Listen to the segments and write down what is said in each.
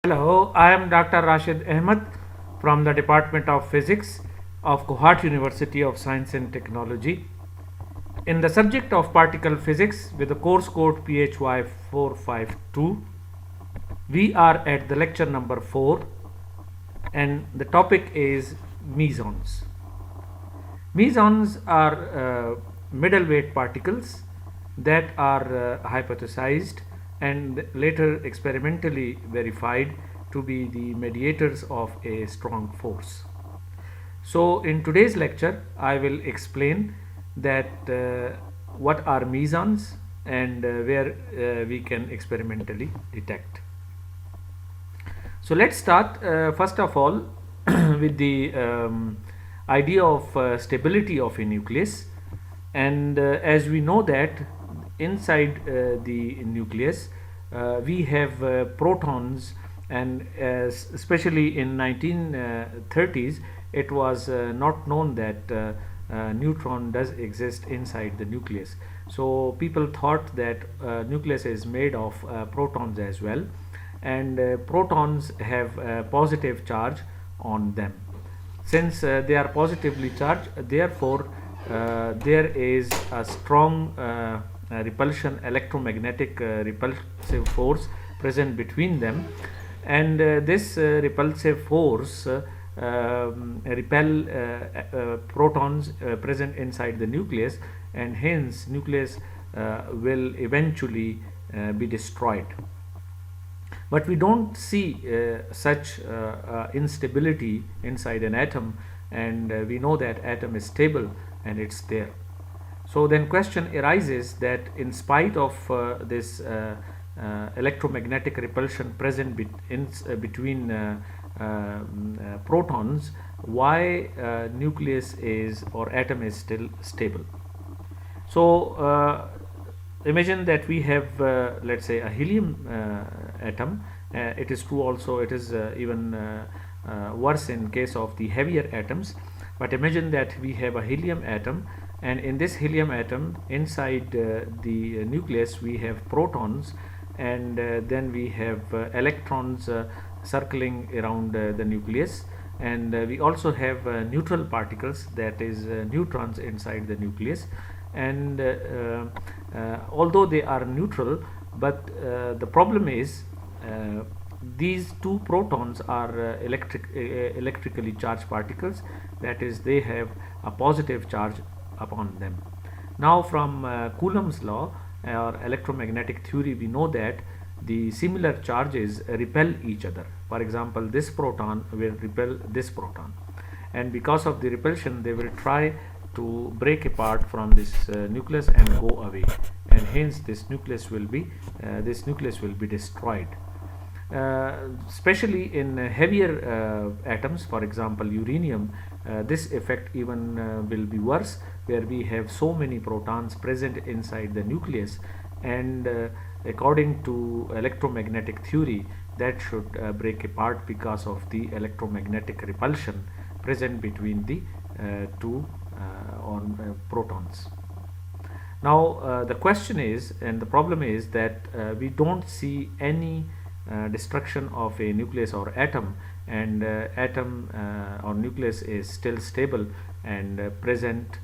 Hello, I am Dr. Rashid Ahmed from the Department of Physics of Guwahati University of Science and Technology. In the subject of particle physics with the course code PHY 452, we are at the lecture number 4 and the topic is mesons. Mesons are middleweight particles that are hypothesized and later experimentally verified to be the mediators of a strong force. So in today's lecture I will explain that what are mesons and where we can experimentally detect. So let's start first of all with the idea of stability of a nucleus, and as we know that inside the nucleus we have protons, and especially in 1930s it was not known that neutron does exist inside the nucleus. So people thought that nucleus is made of protons as well, and protons have a positive charge on them. Since they are positively charged, therefore there is a strong repulsion, electromagnetic repulsive force present between them, and this repulsive force repel protons present inside the nucleus, and hence nucleus will eventually be destroyed. But we don't see such instability inside an atom, and we know that atom is stable and it's there. So then question arises that in spite of this electromagnetic repulsion present between protons, why nucleus is or atom is still stable? So imagine that we have let's say a helium atom. It is true also, it is even worse in case of the heavier atoms, but imagine that we have a helium atom, and in this helium atom inside the nucleus we have protons, and then we have electrons circling around the nucleus, and we also have neutral particles, that is neutrons inside the nucleus. And although they are neutral, but the problem is these two protons are electrically charged particles, that is they have a positive charge upon them. Now from Coulomb's law or electromagnetic theory, we know that the similar charges repel each other. For example, this proton will repel this proton, and because of the repulsion they will try to break apart from this nucleus and go away, and hence this nucleus will be destroyed. Especially in heavier atoms, for example uranium, this effect even will be worse, where we have so many protons present inside the nucleus, and according to electromagnetic theory that should break apart because of the electromagnetic repulsion present between the two protons. Now the question is, and the problem is, that we don't see any destruction of a nucleus or atom, and atom or nucleus is still stable and present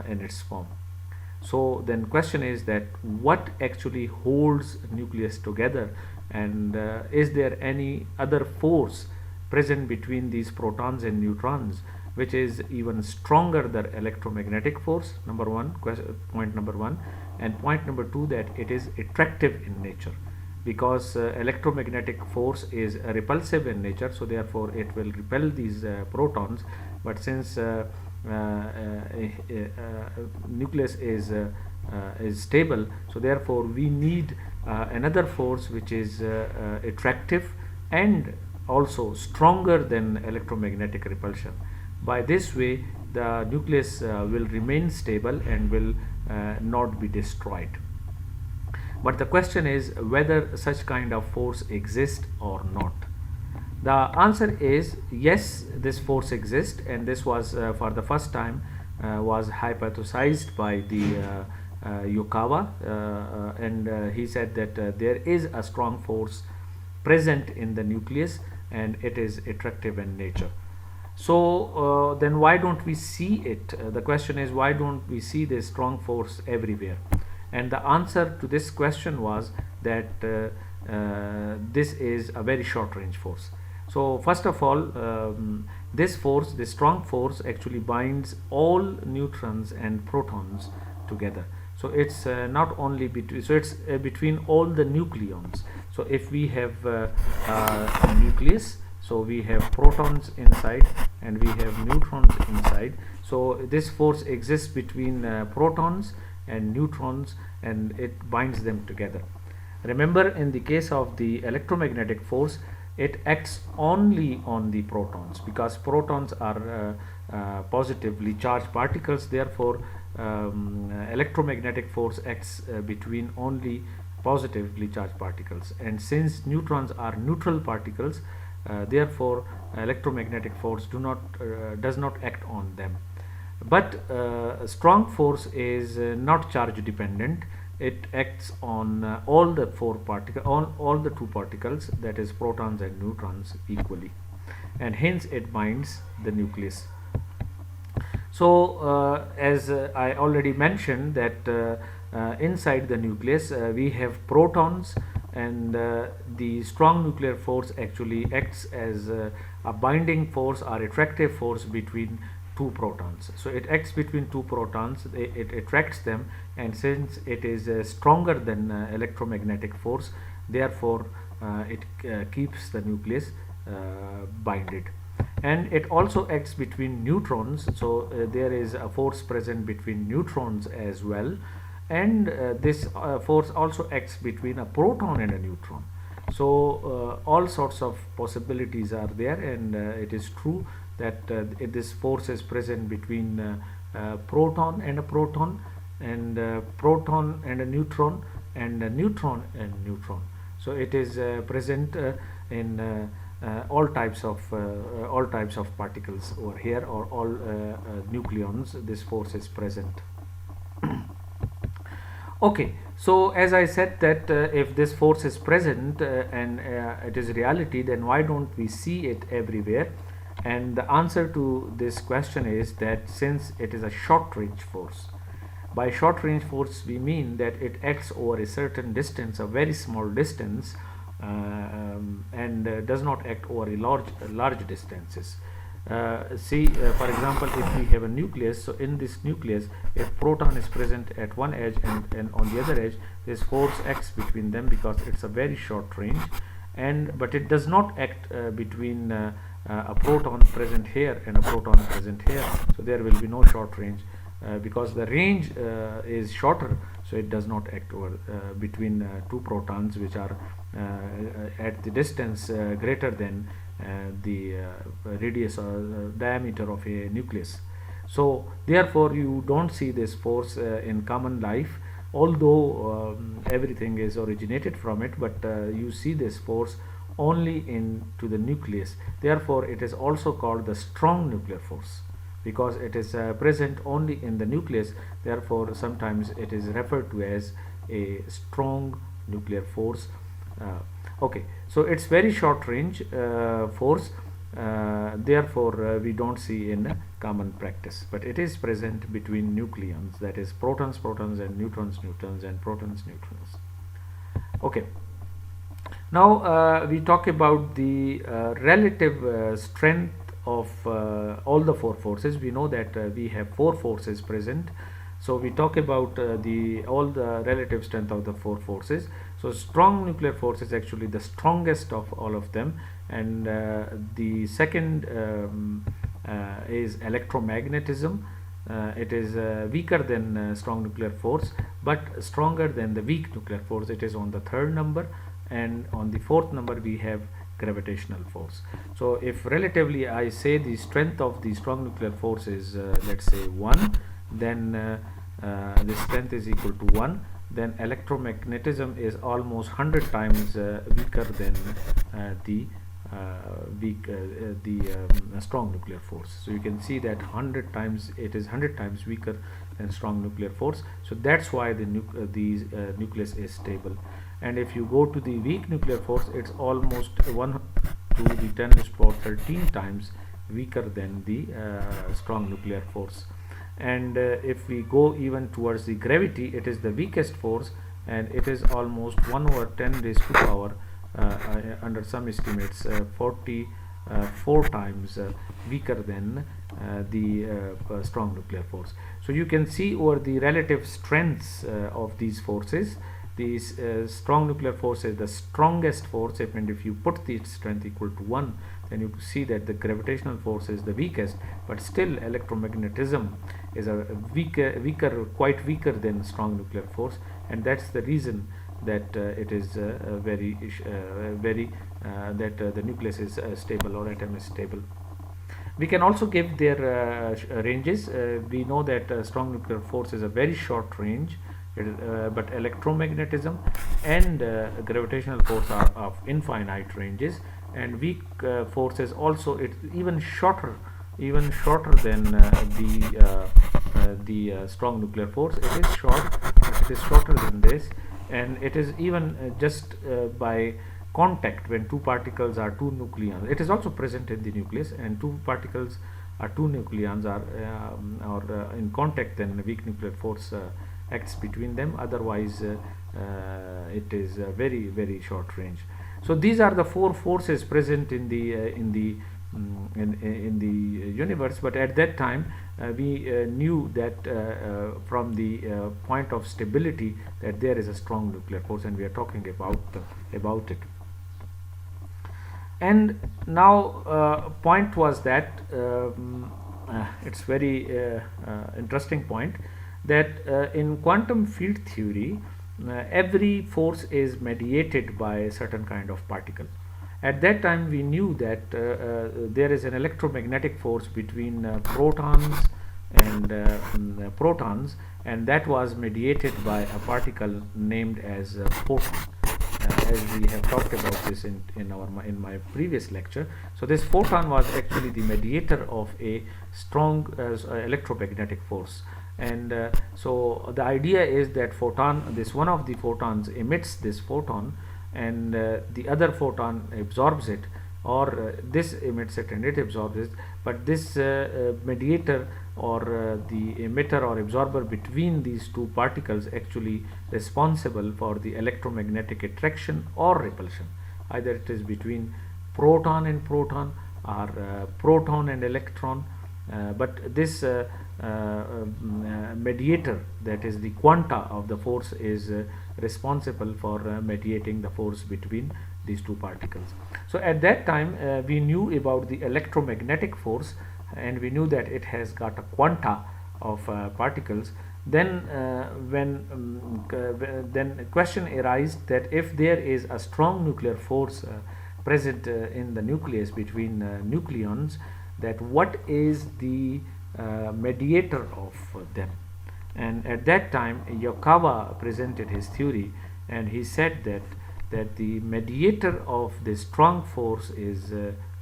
in its form. So then question is that what actually holds nucleus together, and is there any other force present between these protons and neutrons which is even stronger than electromagnetic force? Number one, point number one. And point number two, that it is attractive in nature, because electromagnetic force is repulsive in nature, so therefore it will repel these protons. But since nucleus is stable, so therefore we need another force which is attractive and also stronger than electromagnetic repulsion. By this way the nucleus will remain stable and will not be destroyed. But the question is whether such kind of force exists or not. The answer is yes, this force exists, and this was for the first time was hypothesized by the Yukawa, and he said that there is a strong force present in the nucleus, and it is attractive in nature. So then why don't we see it? The question is, why don't we see this strong force everywhere? And the answer to this question was that this is a very short range force. So first of all, this force, this strong force, actually binds all neutrons and protons together. So it's not only between, so it's between all the nucleons. So if we have a nucleus, so we have protons inside and we have neutrons inside. So this force exists between protons and neutrons, and it binds them together. Remember, in the case of the electromagnetic force, it acts only on the protons, because protons are positively charged particles. Therefore, electromagnetic force acts between only positively charged particles, and since neutrons are neutral particles, therefore electromagnetic force does not act on them. But strong force is not charge dependent. It acts on all the all the two particles, that is protons and neutrons, equally, and hence it binds the nucleus. So as I already mentioned, that inside the nucleus we have protons, and the strong nuclear force actually acts as a binding force or attractive force between two protons. So it acts between two protons, it attracts them, and since it is stronger than electromagnetic force, therefore it keeps the nucleus binded. And it also acts between neutrons. So there is a force present between neutrons as well, and this force also acts between a proton and a neutron. So all sorts of possibilities are there, and it is true that this force is present between proton and a proton, and proton and a neutron, and a neutron and neutron. So it is present in all types of particles over here, or all nucleons. This force is present. Okay, so as I said that if this force is present and it is reality, then why don't we see it everywhere? And the answer to this question is that since it is a short range force. By short range force we mean that it acts over a certain distance, a very small distance, and does not act over a large distances. See, for example, if we have a nucleus, so in this nucleus, if proton is present at one edge and on the other edge, this force acts between them because it's a very short range, but it does not act between a proton present here and a proton present here. So there will be no short range because the range is shorter, so it does not act over between two protons which are at the distance greater than the radius or diameter of a nucleus. So therefore you don't see this force in common life, although everything is originated from it, but you see this force only into the nucleus. Therefore it is also called the strong nuclear force, because it is present only in the nucleus. Therefore sometimes it is referred to as a strong nuclear force. Okay, so it's very short range force, therefore we don't see in common practice, but it is present between nucleons, that is protons, and neutrons, and protons, neutrons. Okay, now we talk about the relative strength of all the four forces. We know that we have four forces present, so we talk about all the relative strength of the four forces. So strong nuclear force is actually the strongest of all of them, and the second is electromagnetism. It is weaker than strong nuclear force, but stronger than the weak nuclear force. It is on the third number, and on the fourth number we have gravitational force. So if relatively I say the strength of the strong nuclear force is let's say 1, then the strength is equal to 1. Then electromagnetism is almost 100 times weaker than the strong nuclear force. So you can see that 100 times, it is 100 times weaker than strong nuclear force. So that's why the nucleus is stable. and if you go to the weak nuclear force, it's almost 1 to the 10 is power 13 times weaker than the strong nuclear force. And if we go even towards the gravity, it is the weakest force, and it is almost 1 over 10 raised to power under some estimates 44 times weaker than the strong nuclear force. So you can see over the relative strengths of these forces. These strong nuclear force is the strongest force, and if you put the strength equal to 1, then you see that the gravitational force is the weakest, but still electromagnetism is a quite weaker than strong nuclear force, and that's the reason that it is that the nucleus is stable, or atom is stable. We can also give their ranges. We know that strong nuclear force is a very short range, but electromagnetism and gravitational force are of infinite ranges, and weak forces also, it's even shorter than the strong nuclear force. It is short, but it is shorter than this, and it is even just by contact, when two particles are two nucleons. It is also present in the nucleus, and two particles are two nucleons are in contact, then the weak nuclear force acts between them. Otherwise it is very, very short range. So these are the four forces present in the universe, but at that time we knew that from the point of stability, that there is a strong nuclear force, and we are talking about it. And now point was that it's very interesting point, that in quantum field theory every force is mediated by a certain kind of particle. At that time we knew that there is an electromagnetic force between protons, and that was mediated by a particle named as photon, as we have talked about this in my previous lecture. So this photon was actually the mediator of a strong electromagnetic force. And so the idea is that one of the photons emits this photon, and the other photon absorbs it, or this emits it and it absorbs it, but this mediator, or the emitter or absorber between these two particles, actually responsible for the electromagnetic attraction or repulsion. Either it is between proton and proton, or proton and electron, but this mediator, that is the quanta of the force, is responsible for mediating the force between these two particles. So at that time we knew about the electromagnetic force, and we knew that it has got a quanta of particles. Then then a question arises that if there is a strong nuclear force present in the nucleus between nucleons, that what is the mediator of them. And at that time Yokawa presented his theory, and he said that the mediator of the strong force is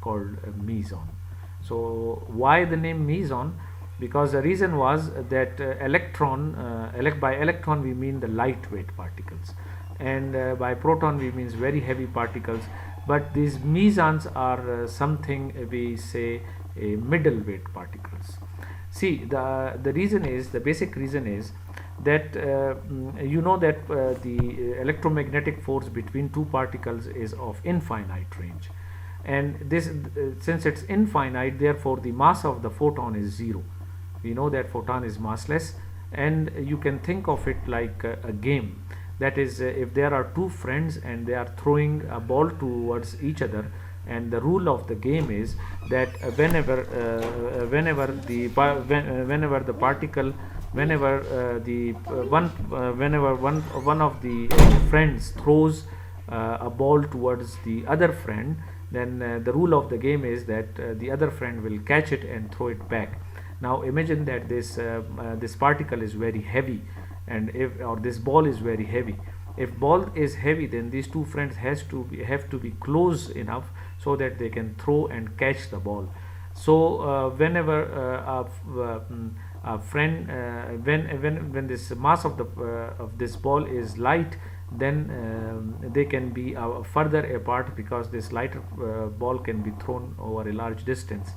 called Meson. So why the name Meson? Because the reason was that by electron we mean the lightweight particles, and by proton we means very heavy particles, but these mesons are something we say a middleweight particles. See, the basic reason is that you know that the electromagnetic force between two particles is of infinite range, and this since it's infinite, therefore the mass of the photon is zero. We know that photon is massless, and you can think of it like a game. That is, if there are two friends and they are throwing a ball towards each other, and the rule of the game is that whenever one of the friends throws a ball towards the other friend, then the rule of the game is that the other friend will catch it and throw it back. Now imagine that this particle is very heavy, and this ball is very heavy. If ball is heavy, then these two friends have to be close enough so that they can throw and catch the ball. So whenever a friend when this mass of this ball is light, then they can be further apart, because this lighter ball can be thrown over a large distance.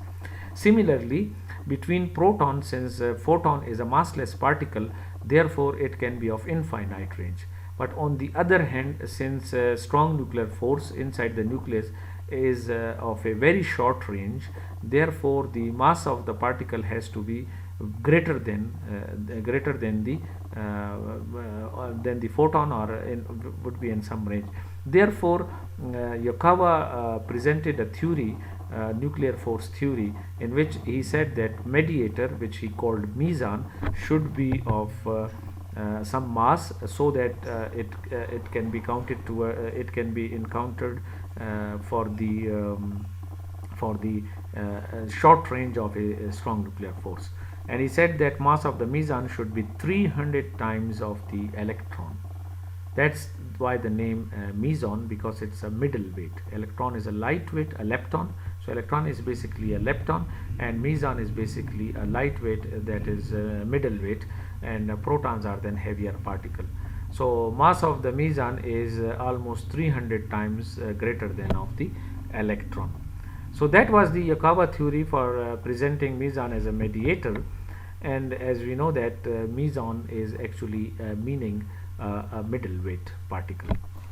Similarly, between protons, since photon is a massless particle, therefore it can be of infinite range. But on the other hand, since strong nuclear force inside the nucleus is of a very short range, therefore the mass of the particle has to be greater than the photon, or would be in some range. Therefore, Yukawa presented a theory, nuclear force theory, in which he said that mediator, which he called meson, should be of some mass, so that it can be counted to it can be encountered for the short range of a strong nuclear force. And he said that mass of the meson should be 300 times of the electron. That's why the name meson, because it's a middleweight. Electron is a lightweight, a lepton. So electron is basically a lepton, and meson is basically a lightweight, that is middleweight, and protons are then heavier particle. So mass of the meson is almost 300 times greater than of the electron. So that was the Yukawa theory for presenting meson as a mediator. And as we know that meson is actually meaning a middleweight particle.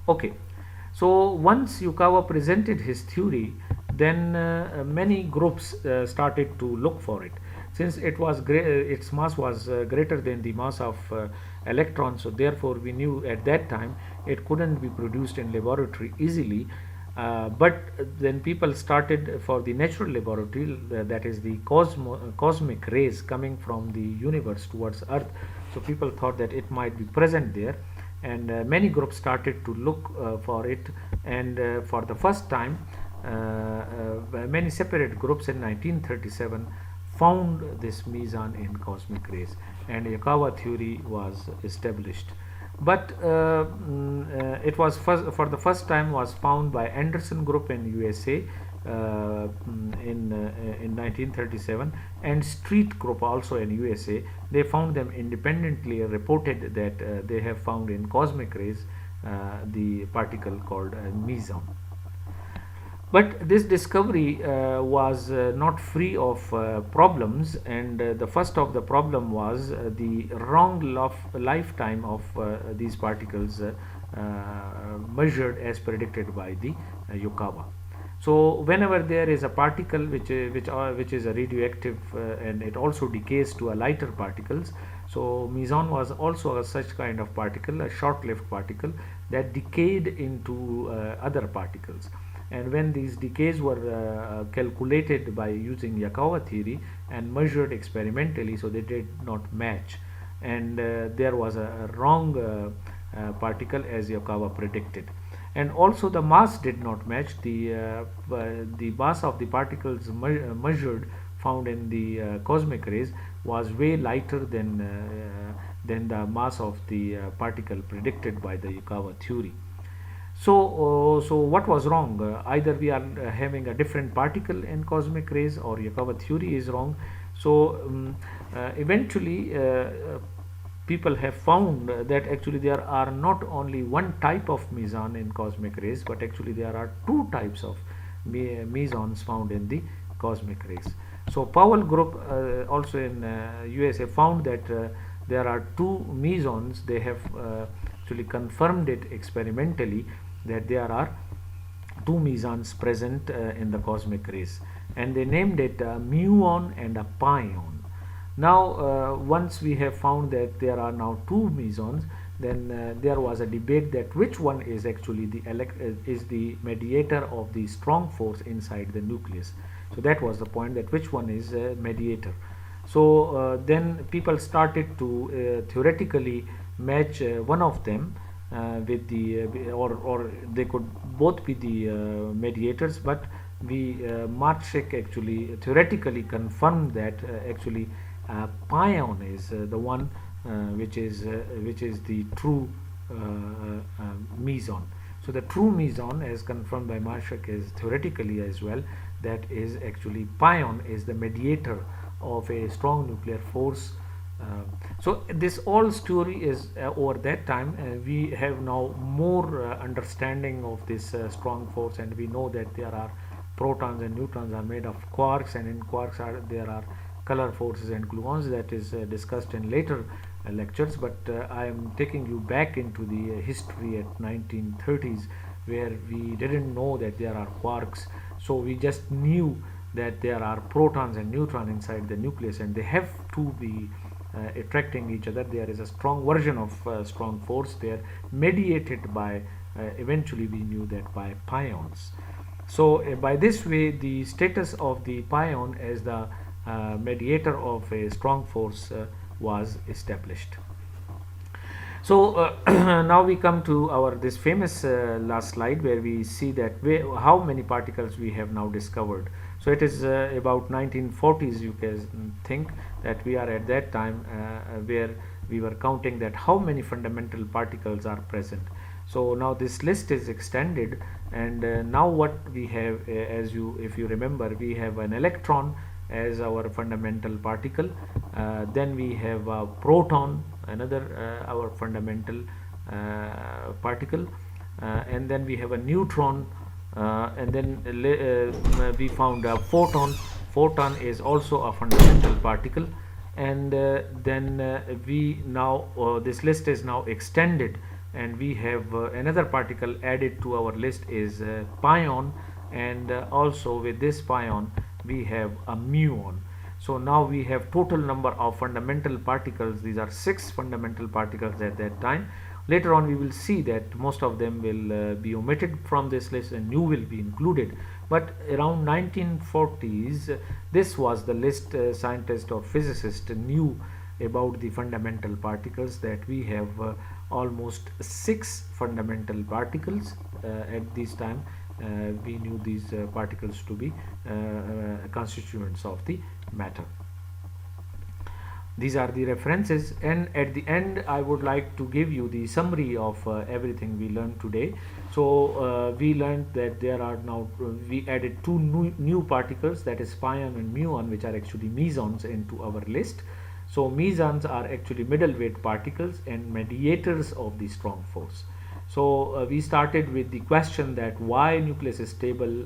Okay, so once Yukawa presented his theory, then many groups started to look for it. Since its mass was greater than the mass of electrons, so therefore we knew at that time it couldn't be produced in laboratory easily. But then people started for the natural laboratory, that is the cosmic rays coming from the universe towards Earth. So people thought that it might be present there, and many groups started to look for it. And for the first time, many separate groups in 1937 found this meson in cosmic rays, and Yukawa theory was established. But it was for the first time was found by Anderson group in USA in 1937, and Street group also in USA. They found them independently, reported that they have found in cosmic rays the particle called meson. But this discovery was not free of problems, and the first of the problem was the wrong lifetime of these particles measured as predicted by the Yukawa. So whenever there is a particle which is a radioactive and it also decays to a lighter particles, so meson was also a such kind of particle, a short-lived particle that decayed into other particles. And when these decays were calculated by using Yukawa theory and measured experimentally, so they did not match, and there was a wrong particle as Yukawa predicted. And also the mass did not match. The mass of the particles measured, found in the cosmic rays, was way lighter than the mass of the particle predicted by the Yukawa theory. So what was wrong? Either we are having a different particle in cosmic rays, or Yukawa theory is wrong. So eventually people have found that actually there are not only one type of meson in cosmic rays, but actually there are two types of mesons found in the cosmic rays. So Powell group also in USA found that there are two mesons. They have actually confirmed it experimentally, that there are two mesons present in the cosmic rays, and they named it a muon and a pion. Now once we have found that there are now two mesons, then there was a debate that which one is actually the mediator of the strong force inside the nucleus. So that was the point, that which one is mediator. So then people started to theoretically match one of them with the or they could both be the mediators, but Marchek actually theoretically confirmed that actually pion is the one which is the true meson. So the true meson, as confirmed by Marchek, is theoretically as well, that is actually pion is the mediator of a strong nuclear force So this all story is over that time. We have now more understanding of this strong force, and we know that there are protons and neutrons are made of quarks, and in quarks there are color forces and gluons. That is discussed in later lectures, but I am taking you back into the history at 1930s, where we didn't know that there are quarks. So we just knew that there are protons and neutrons inside the nucleus, and they have to be attracting each other. There is a strong version of strong force there, mediated by eventually we knew that by pions. So by this way, the status of the pion as the mediator of a strong force was established. So now we come to our this famous last slide, where we see that how many particles we have now discovered. So it is about 1940s, you can think that we are at that time where we were counting that how many fundamental particles are present. So now this list is extended, and now what we have, as you if you remember, we have an electron as our fundamental particle. Then we have a proton, another our fundamental particle, and then we have a neutron, and then we found a photon. Photon is also a fundamental particle, and then we now this list is now extended, and we have another particle added to our list is pion, and also with this pion we have a muon. So now we have total number of fundamental particles. These are 6 fundamental particles at that time. Later on we will see that most of them will be omitted from this list and new will be included, but around 1940s this was the list. Scientist or physicist knew about the fundamental particles, that we have almost 6 fundamental particles at this time. We knew these particles to be constituents of the matter. These are the references, and at the end I would like to give you the summary of everything we learned today. So we learned that there are now we added 2 new particles, that is pion and muon, which are actually mesons, into our list. So mesons are actually middleweight particles and mediators of the strong force. So we started with the question that why nucleus is stable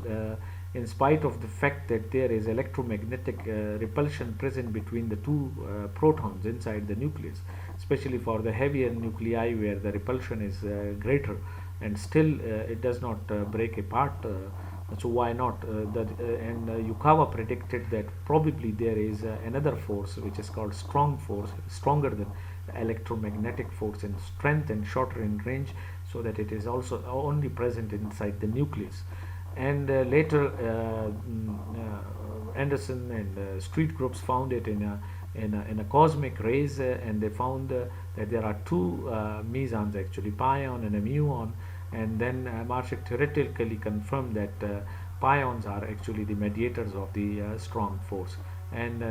in spite of the fact that there is electromagnetic repulsion present between the 2 protons inside the nucleus, especially for the heavier nuclei where the repulsion is greater, and still it does not break apart. So why not? And Yukawa predicted that probably there is another force which is called strong force, stronger than electromagnetic force in strength and shorter in range, so that it is also only present inside the nucleus. And later Anderson and Street groups found it in a cosmic rays, and they found that there are 2 mesons, actually pion and a muon, and then Marshak theoretically confirmed that pions are actually the mediators of the strong force, and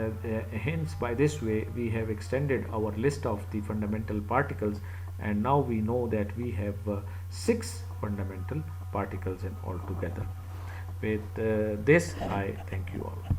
hence by this way we have extended our list of the fundamental particles, and now we know that we have 6 fundamental particles in altogether. With this I thank you all.